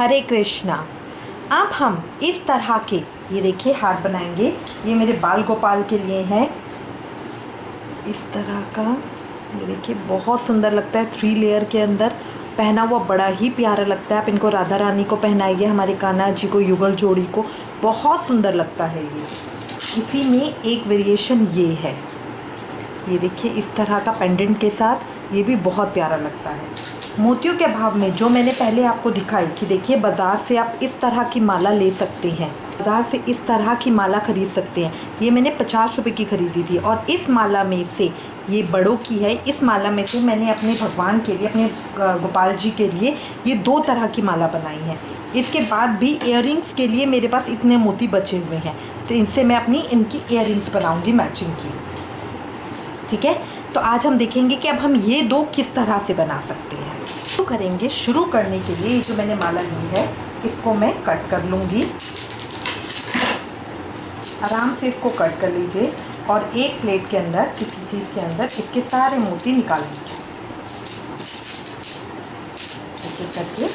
हरे कृष्णा। अब हम इस तरह के ये देखिए हार बनाएंगे। ये मेरे बाल गोपाल के लिए हैं। इस तरह का ये देखिए बहुत सुंदर लगता है। 3 लेयर के अंदर पहना हुआ बड़ा ही प्यारा लगता है। आप इनको राधा रानी को पहनाइए, हमारे कान्हा जी को, युगल जोड़ी को, बहुत सुंदर लगता है ये। इसी में एक वेरिएशन ये है, ये देखिए इस तरह का पेंडेंट के साथ, ये भी बहुत प्यारा लगता है। मोतियों के भाव में जो मैंने पहले आपको दिखाई कि देखिए बाज़ार से आप इस तरह की माला ले सकते हैं, बाज़ार से इस तरह की माला ख़रीद सकते हैं। ये मैंने 50 रुपये की ख़रीदी थी और इस माला में से, ये बड़ों की है, इस माला में से मैंने अपने भगवान के लिए, अपने गोपाल जी के लिए ये 2 तरह की माला बनाई है। इसके बाद भी इयररिंग्स के लिए मेरे पास इतने मोती बचे हुए हैं, तो इनसे मैं अपनी इनकी इयररिंग्स बनाऊँगी मैचिंग की। ठीक है, तो आज हम देखेंगे कि अब हम ये 2 किस तरह से बना सकते हैं। शुरू करेंगे। शुरू करने के लिए जो मैंने माला ली है इसको मैं कट कर लूँगी। आराम से इसको कट कर लीजिए और एक प्लेट के अंदर, किसी चीज़ के अंदर इसके सारे मोती निकाल लीजिए। ऐसे करके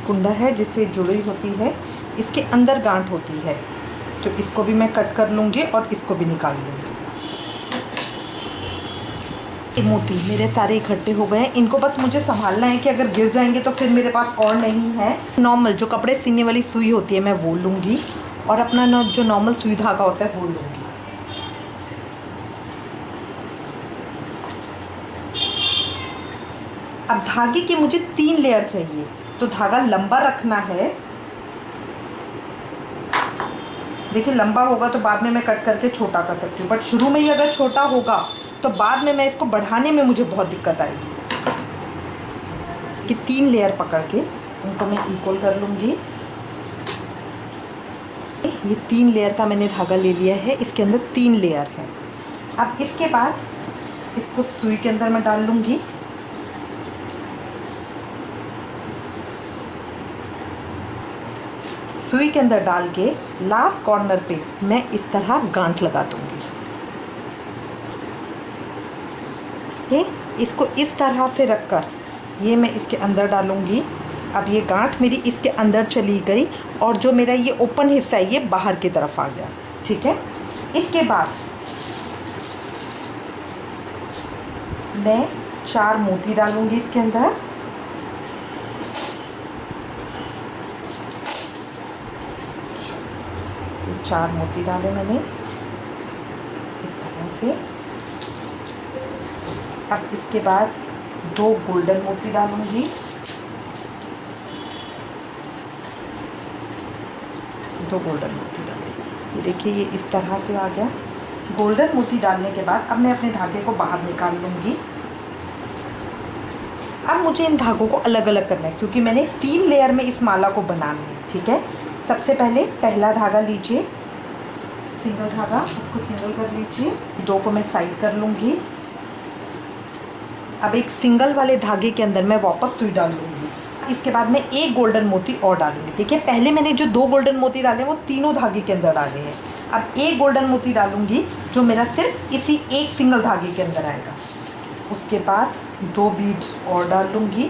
कुंडा है जिससे जुड़ी होती है, इसके अंदर गांठ होती है, तो इसको भी मैं कट कर लूँगी और इसको भी निकाल लूँगी। मोती मेरे सारे इकट्ठे हो गए हैं। इनको बस मुझे संभालना है कि अगर गिर जाएंगे तो फिर मेरे पास और नहीं है। नॉर्मल जो कपड़े सीने वाली सुई होती है मैं वो लूँगी और अपना जो नॉर्मल सुई धागा होता है वो लूँगी। अब धागे की मुझे 3 लेयर चाहिए, तो धागा लंबा रखना है। देखिए लंबा होगा तो बाद में मैं कट करके छोटा कर सकती हूँ, बट शुरू में ही अगर छोटा होगा तो बाद में मैं इसको बढ़ाने में मुझे बहुत दिक्कत आएगी। कि 3 लेयर पकड़ के उनको मैं इक्वल कर लूँगी। ये 3 लेयर का मैंने धागा ले लिया है, इसके अंदर 3 लेयर है। अब इसके बाद इसको सुई के अंदर मैं डाल लूँगी। सुई के अंदर डाल के लास्ट कॉर्नर पे मैं इस तरह गांठ लगा दूँगी। इसको इस तरह से रखकर ये मैं इसके अंदर डालूँगी। अब ये गांठ मेरी इसके अंदर चली गई और जो मेरा ये ओपन हिस्सा है ये बाहर की तरफ आ गया। ठीक है, इसके बाद मैं 4 मोती डालूँगी इसके अंदर। ये 4 मोती डाले मैंने इस तरह से। अब इसके बाद 2 गोल्डन मोती डालूंगी। ये देखिए ये इस तरह से आ गया। गोल्डन मोती डालने के बाद अब मैं अपने धागे को बाहर निकाल लूँगी। अब मुझे इन धागों को अलग अलग करना है क्योंकि मैंने 3 लेयर में इस माला को बनाना है। ठीक है, सबसे पहले पहला धागा लीजिए, सिंगल धागा, उसको सिंगल कर लीजिए। 2 को मैं साइड कर लूँगी। अब एक सिंगल वाले धागे के अंदर मैं वापस सुई डाल लूँगी। इसके बाद मैं एक गोल्डन मोती और डालूँगी। देखिए पहले मैंने जो 2 गोल्डन मोती डाले वो तीनों धागे के अंदर डाले हैं। अब एक गोल्डन मोती डालूँगी जो मेरा सिर्फ इसी एक सिंगल धागे के अंदर आएगा। उसके बाद 2 बीड्स और डाल लूँगी।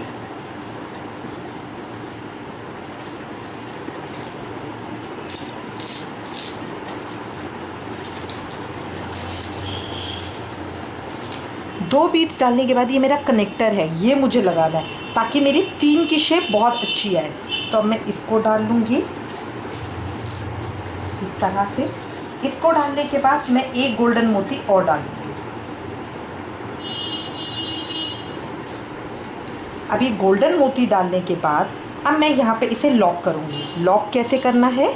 दो बीड्स डालने के बाद ये मेरा कनेक्टर है, ये मुझे लगाना है ताकि मेरी 3 की शेप बहुत अच्छी आए। तो अब मैं इसको डाल लूँगी इस तरह से। इसको डालने के बाद मैं एक गोल्डन मोती और डालूँगी। अब ये गोल्डन मोती डालने के बाद अब मैं यहाँ पे इसे लॉक करूँगी। लॉक कैसे करना है,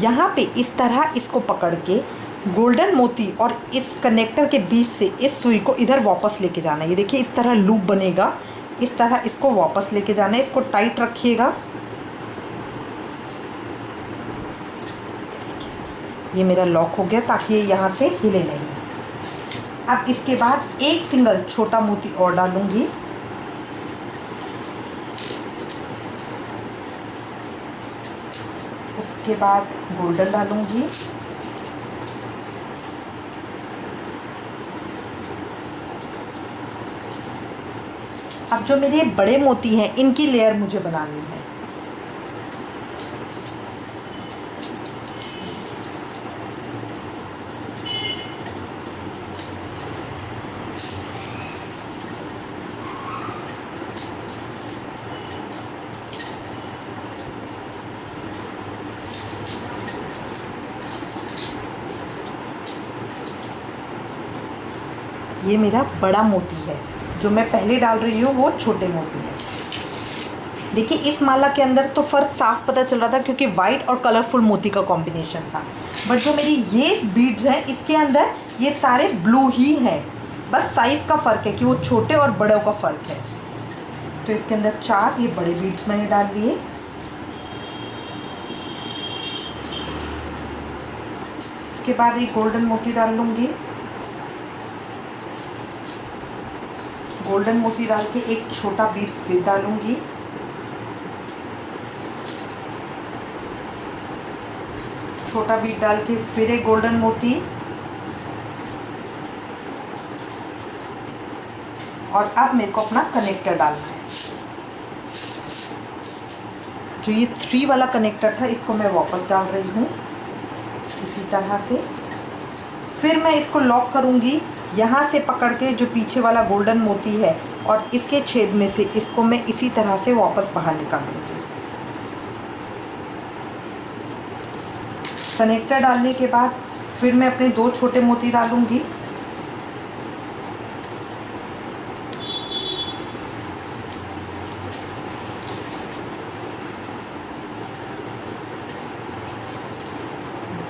यहाँ पे इस तरह इसको पकड़ के गोल्डन मोती और इस कनेक्टर के बीच से इस सुई को इधर वापस लेके जाना है। ये देखिए इस तरह लूप बनेगा, इस तरह इसको वापस लेके जाना है। इसको टाइट रखिएगा। ये मेरा लॉक हो गया ताकि ये यहाँ से हिले नहीं। अब इसके बाद एक सिंगल छोटा मोती और डालूंगी। उसके बाद गोल्डन डालूंगी। अब जो मेरे बड़े मोती हैं इनकी लेयर मुझे बनानी है। ये मेरा बड़ा मोती है, जो मैं पहले डाल रही हूँ वो छोटे मोती हैं। देखिए इस माला के अंदर तो फ़र्क साफ पता चल रहा था क्योंकि वाइट और कलरफुल मोती का कॉम्बिनेशन था, बट जो मेरी ये बीड्स हैं इसके अंदर ये सारे ब्लू ही हैं, बस साइज़ का फ़र्क है कि वो छोटे और बड़ों का फ़र्क है। तो इसके अंदर 4 ये बड़े बीड्स मैंने डाल दिए। इसके बाद एक गोल्डन मोती डाल लूँगी। गोल्डन मोती डाल के एक छोटा बीज फिर डालूंगी। छोटा बीज डाल के फिर एक गोल्डन मोती, और अब मेरे को अपना कनेक्टर डालना है। जो ये 3 वाला कनेक्टर था इसको मैं वापस डाल रही हूँ इसी तरह से। फिर मैं इसको लॉक करूँगी यहाँ से पकड़ के, जो पीछे वाला गोल्डन मोती है, और इसके छेद में से इसको मैं इसी तरह से वापस बाहर निकालूंगी। कनेक्टर डालने के बाद फिर मैं अपने 2 छोटे मोती डालूंगी।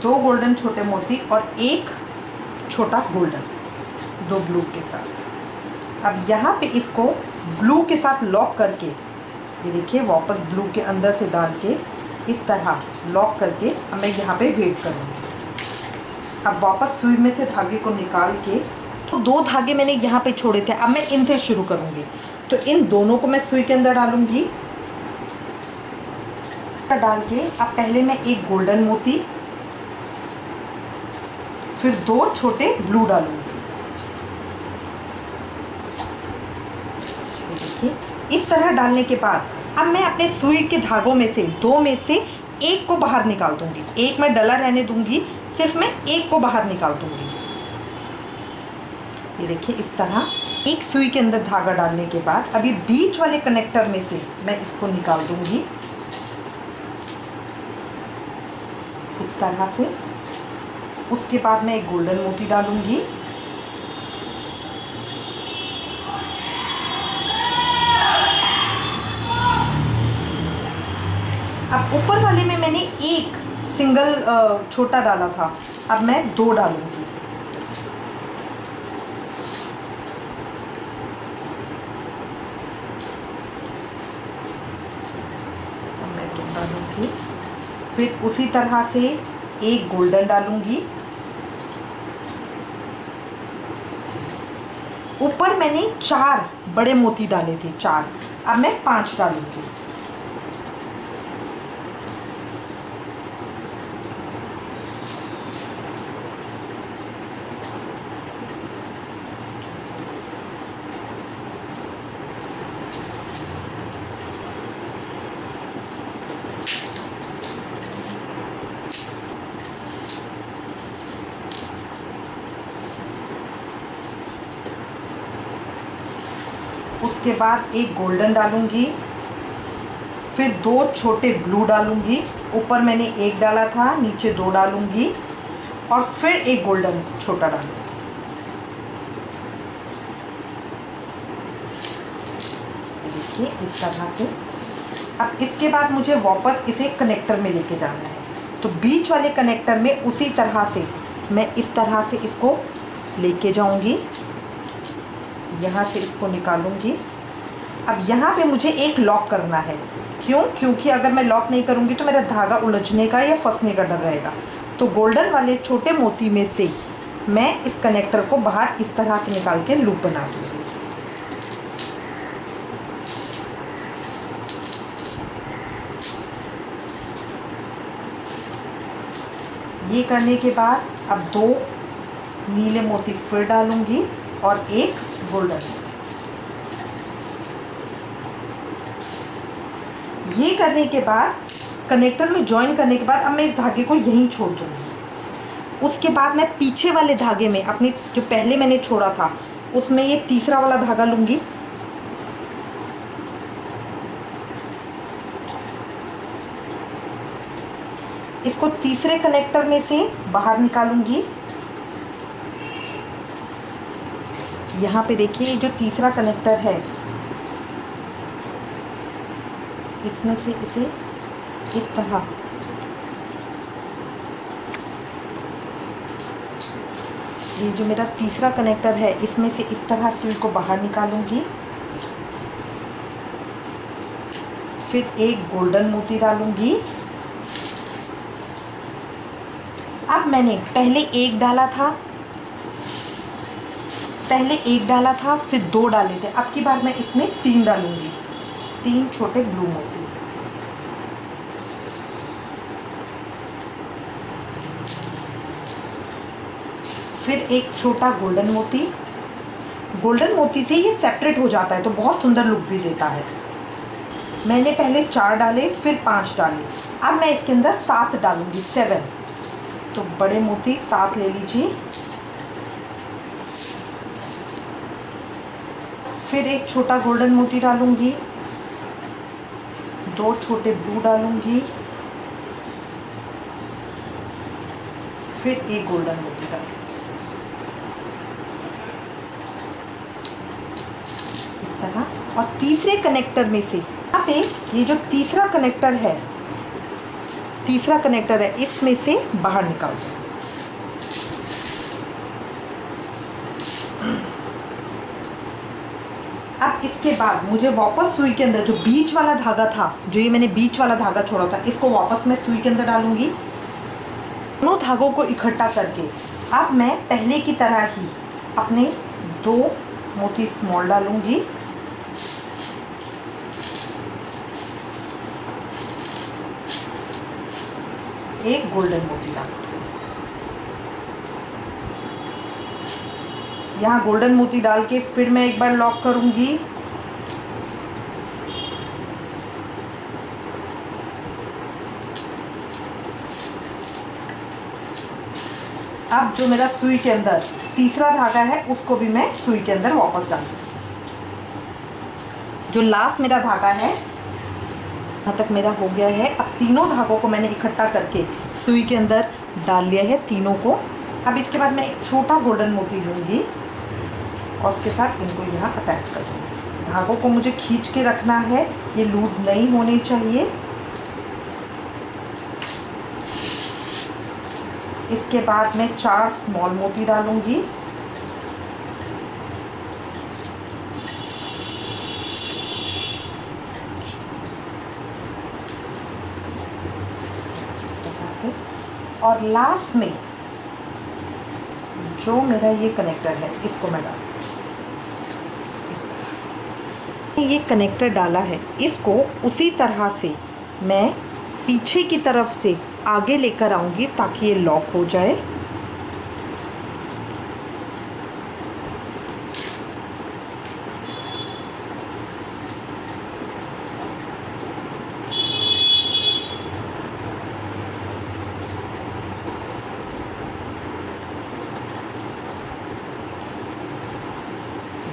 दो गोल्डन छोटे मोती और एक छोटा गोल्डन, 2 ब्लू के साथ। अब यहाँ पे इसको ब्लू के साथ लॉक करके, ये देखिए वापस ब्लू के अंदर से डाल के इस तरह लॉक करके अब मैं यहाँ पे वेट करूँगी। अब वापस सुई में से धागे को निकाल के, तो 2 धागे मैंने यहाँ पे छोड़े थे, अब मैं इनसे शुरू करूँगी। तो इन दोनों को मैं सुई के अंदर डालूँगी। डाल के अब पहले मैं एक गोल्डन मोती, फिर 2 छोटे ब्लू डालूंगी। देखिए इस तरह डालने के बाद अब मैं अपने सुई के धागों में से 2 में से एक को बाहर निकाल दूंगी। एक मैं डला रहने दूंगी, सिर्फ मैं एक को बाहर निकाल दूंगी। ये देखिए इस तरह एक सुई के अंदर धागा डालने के बाद अभी बीच वाले कनेक्टर में से मैं इसको निकाल दूंगी इस तरह से। उसके बाद मैं एक गोल्डन मोती डालूंगी। अब ऊपर वाले में मैंने एक सिंगल छोटा डाला था, अब मैं 2 डालूंगी। अब मैं 2 डालूंगी। फिर उसी तरह से एक गोल्डन डालूंगी। ऊपर मैंने 4 बड़े मोती डाले थे, 4, अब मैं 5 डालूंगी। उसके बाद एक गोल्डन डालूंगी, फिर 2 छोटे ब्लू डालूंगी। ऊपर मैंने एक डाला था, नीचे 2 डालूंगी, और फिर एक गोल्डन छोटा डालूंगी। देखिए इस तरह से। अब इसके बाद मुझे वापस इसे कनेक्टर में लेके जाना है, तो बीच वाले कनेक्टर में उसी तरह से मैं इस तरह से इसको लेके जाऊंगी। यहाँ से इसको निकालूंगी। अब यहाँ पे मुझे एक लॉक करना है। क्यों? क्योंकि अगर मैं लॉक नहीं करूँगी तो मेरा धागा उलझने का या फंसने का डर रहेगा। तो गोल्डन वाले छोटे मोती में से मैं इस कनेक्टर को बाहर इस तरह से निकाल के लूप बना दूँगी। ये करने के बाद अब 2 नीले मोती फिर डालूंगी और एक गोल्डन। ये करने के बाद, कनेक्टर में जॉइन करने के बाद अब मैं इस धागे को यहीं छोड़ दूँगी। उसके बाद मैं पीछे वाले धागे में, अपने जो पहले मैंने छोड़ा था उसमें ये तीसरा वाला धागा लूँगी। इसको तीसरे कनेक्टर में से बाहर निकालूंगी। यहाँ पे देखिए जो तीसरा कनेक्टर है, इसमें से इसे इस तरह ये जो मेरा तीसरा कनेक्टर है इसमें से इस तरह सुई को बाहर निकालूंगी। फिर एक गोल्डन मोती डालूंगी। अब मैंने पहले एक डाला था, फिर 2 डाले थे। अब की बार मैं इसमें 3 डालूंगी, 3 छोटे ब्लू मोती। फिर एक छोटा गोल्डन मोती। गोल्डन मोती से ये सेपरेट हो जाता है तो बहुत सुंदर लुक भी देता है। मैंने पहले 4 डाले, फिर 5 डाले। अब मैं इसके अंदर 7 डालूंगी, 7। तो बड़े मोती 7 ले लीजिए। फिर एक छोटा गोल्डन मोती डालूंगी, 2 छोटे ब्लू डालूंगी, फिर एक गोल्डन मोती डालूंगी। इस तरह। और तीसरे कनेक्टर में से यहाँ पे ये जो तीसरा कनेक्टर है इसमें से बाहर निकाल दो। अब इसके बाद मुझे वापस सुई के अंदर जो बीच वाला धागा था, जो ये मैंने बीच वाला धागा छोड़ा था, इसको वापस मैं सुई के अंदर डालूंगी। दोनों धागों को इकट्ठा करके अब मैं पहले की तरह ही अपने 2 मोती स्मॉल डालूंगी। एक गोल्डन मोती डालूंगी। यहाँ गोल्डन मोती डाल के फिर मैं एक बार लॉक करूंगी। अब जो मेरा सुई के अंदर तीसरा धागा है उसको भी मैं सुई के अंदर वापस डालूंगी। जो लास्ट मेरा धागा है यहाँ तक मेरा हो गया है। अब तीनों धागों को मैंने इकट्ठा करके सुई के अंदर डाल लिया है, तीनों को। अब इसके बाद मैं एक छोटा गोल्डन मोती लूँगी और उसके साथ इनको यहाँ अटैच कर दूँगी। धागों को मुझे खींच के रखना है, ये लूज़ नहीं होने चाहिए। इसके बाद मैं 4 स्मॉल मोती डालूँगी। और लास्ट में जो मेरा ये कनेक्टर है इसको मैं डालूंगी। ये कनेक्टर डाला है, इसको उसी तरह से मैं पीछे की तरफ से आगे लेकर आऊंगी ताकि ये लॉक हो जाए।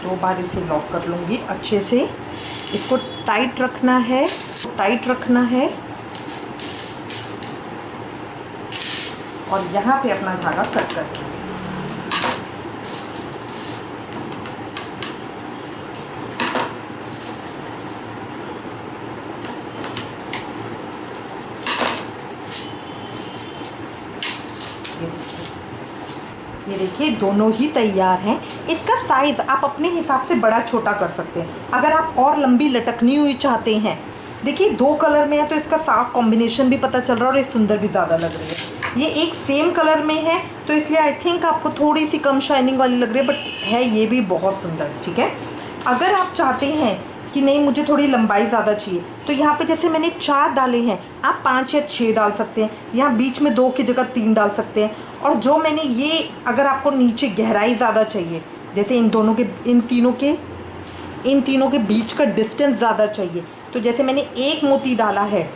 दो बार इसे लॉक कर लूँगी अच्छे से। इसको टाइट रखना है, और यहाँ पे अपना धागा कट कर दूँगी। ये देखिए दोनों ही तैयार हैं। इसका साइज़ आप अपने हिसाब से बड़ा छोटा कर सकते हैं। अगर आप और लंबी लटकनी हुई चाहते हैं, देखिए 2 कलर में है तो इसका साफ कॉम्बिनेशन भी पता चल रहा है और ये सुंदर भी ज़्यादा लग रही है। ये एक सेम कलर में है तो इसलिए आई थिंक आपको थोड़ी सी कम शाइनिंग वाली लग रही है, बट है ये भी बहुत सुंदर। ठीक है, अगर आप चाहते हैं कि नहीं मुझे थोड़ी लंबाई ज़्यादा चाहिए तो यहाँ पे जैसे मैंने 4 डाले हैं, आप 5 या 6 डाल सकते हैं। यहाँ बीच में 2 की जगह 3 डाल सकते हैं। और जो मैंने ये, अगर आपको नीचे गहराई ज़्यादा चाहिए, जैसे इन तीनों के बीच का डिस्टेंस ज़्यादा चाहिए, तो जैसे मैंने एक मोती डाला है,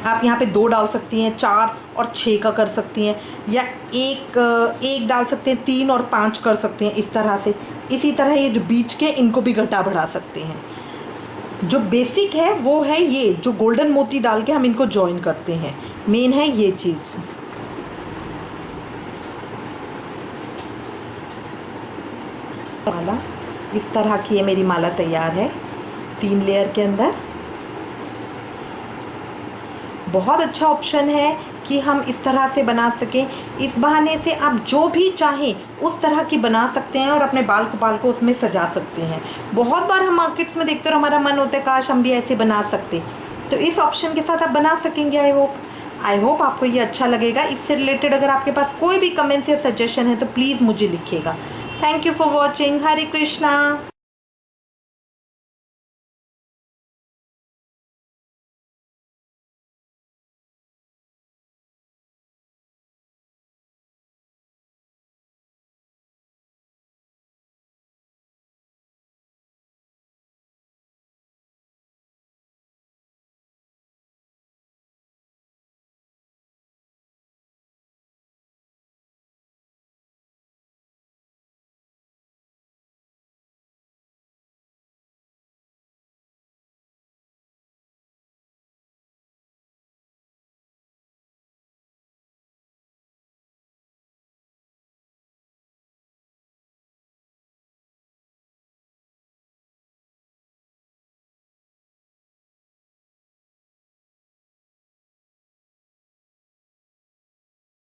आप यहाँ पे 2 डाल सकती हैं, 4 और 6 का कर सकती हैं, या एक डाल सकते हैं, 3 और 5 कर सकते हैं, इस तरह से। इसी तरह ये जो बीच के इनको भी घटा बढ़ा सकते हैं। जो बेसिक है वो है ये जो गोल्डन मोती डाल के हम इनको जॉइन करते हैं, मेन है ये चीज़। माला इस तरह की ये मेरी माला तैयार है 3 लेयर के अंदर। बहुत अच्छा ऑप्शन है कि हम इस तरह से बना सकें। इस बहाने से आप जो भी चाहें उस तरह की बना सकते हैं और अपने बाल को उसमें सजा सकते हैं। बहुत बार हम मार्केट्स में देखते हैं, हमारा मन होता है काश हम भी ऐसे बना सकते, तो इस ऑप्शन के साथ आप बना सकेंगे। आई होप आपको ये अच्छा लगेगा। इससे रिलेटेड अगर आपके पास कोई भी कमेंट्स या सजेशन है तो प्लीज़ मुझे लिखिएगा। Thank you for watching. Hare Krishna.